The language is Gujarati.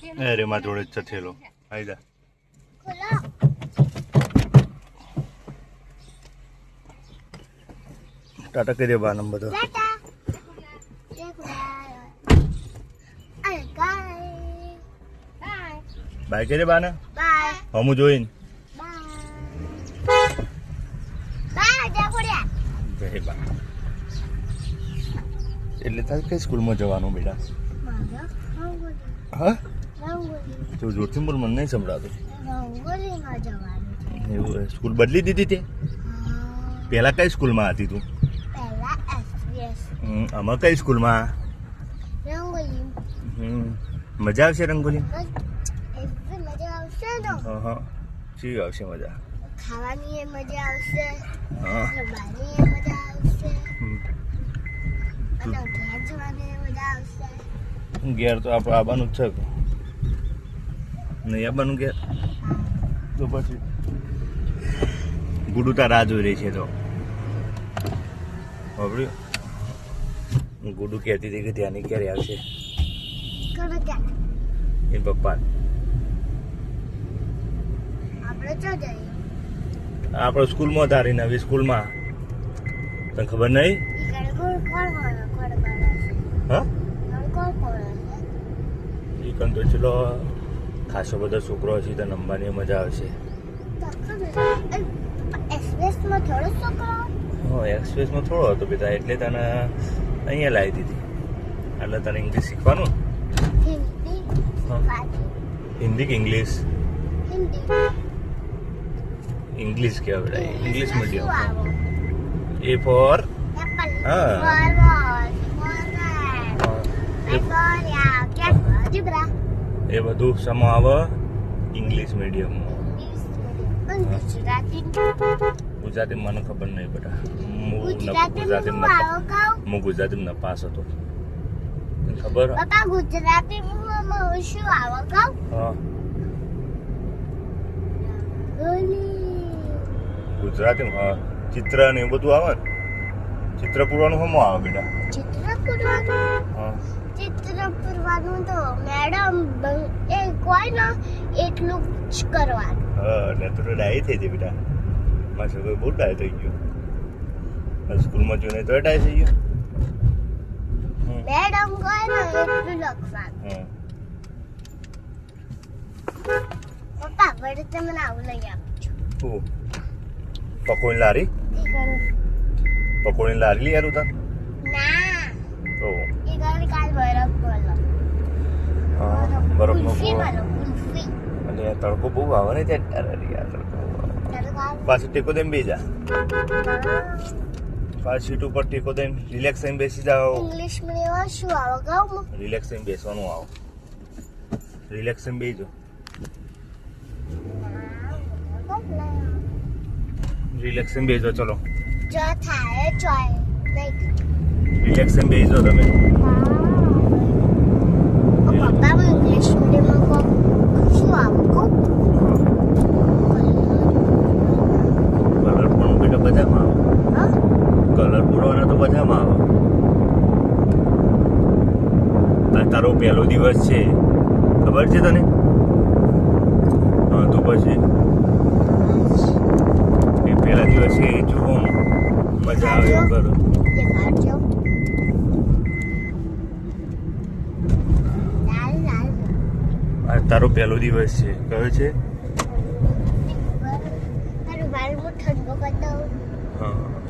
અરે માં જોડે જ થેલો આઈ જા ટાટા કરી દે બા નંબર તો બાય કરી દે બા ને હમું જોઈને જય બા એટલે તારે કઈ સ્કૂલમાં જવાનું બેટા હા તું જોરથી બોલ મને નહીં સંભળાતું એવું સ્કૂલ બદલી દીધી તે પહેલા કઈ સ્કૂલમાં હતી તું આમાં કઈ સ્કૂલમાં મજા આવશે રંગોલી હા શી આવશે મજા ખાવાની મજા આવશે રમવાની મજા આવશે અને ઘેર જવાની મજા આવશે ઘેર તો આપણે આવવાનું જ છે નહીં આવવાનું ઘેર તો પછી ગુડુ તાર રાહ જોઈ રહી છે તો ગુડુ કહેતી હતી કે ત્યાંની ક્યારે આવશે એ પપ્પા આપણે સ્કૂલમાં તારી નવી સ્કૂલમાં તને ખબર નહીં હા એ કન તો ચલો ખાસો બધો છોકરો હશે તો નંબરની મજા આવશે હા એક્સપ્રેસમાં થોડો હતો બેટા એટલે તને અહીંયા લાવી દીધી એટલે તને ઇંગ્લિશ શીખવાનું હિન્દી કે ઇંગ્લિશ ઇંગ્લિશ કહેવાય બેટા ઇંગ્લિશ મીડિયમ એ ફોર એ બધું સમો આવે ઇંગ્લિશ મીડિયમમાં ગુજરાતી મને ખબર નહીં બેટા હું ગુજરાતી નપાસ હતો ખબર ગુજરાતીમાં હા ચિત્ર ને એવું બધું આવે ને ચિત્ર પૂરવાનું હમ આવે બેટા ચિત્ર પૂરવાનું તો મેડમ એ કોઈ ના એટલું જ કરવાનું હા એટલે તો ડાય થઈ જાય બેટા મારા છોકરો બહુ ડાય થઈ ગયો સ્કૂલમાં જોઈને તો ડાય થઈ ગયો મેડમ કોઈ ના એટલું લખવાનું પપ્પા વડે તમને આવું લઈ આપજો પકોડી લારી પકોડી લારી લઈ આવ્યું તા ના તો એ ગાડી કાલ બરફ બોલો બરફનો કુલ્ફી અને તડકો બહુ આવે ને ત્યાં અરે યાર તડકો પાછી ટેકો દઈને બેસી જા પાછી સીટ ઉપર ટેકો દઈને રિલેક્સ થઈને બેસી જાઓ ઇંગ્લિશ મીડિયમ શું આવો ગાઉં રિલેક્સ થઈને બેસવાનું આવો રિલેક્સ થઈને બેસજો રિલેક્સ થઈને બેસજો ચલો જો થાય ચોય નહીં રિલેક્સ થઈને બેસજો તમે પપ્પા હું ઇંગ્લિશ મીડિયમમાં શું આવું કહું કલર પણ બેટા બધામાં આવે કલર પૂરવાના તો બધામાં આવે તારો પહેલો દિવસ છે ખબર છે તને હા તો પછી એ પહેલા દિવસે જુઓ મજા આવે એવું કરો આ તારો પહેલો દિવસ છે કયો છે ઠંડો કરતા હા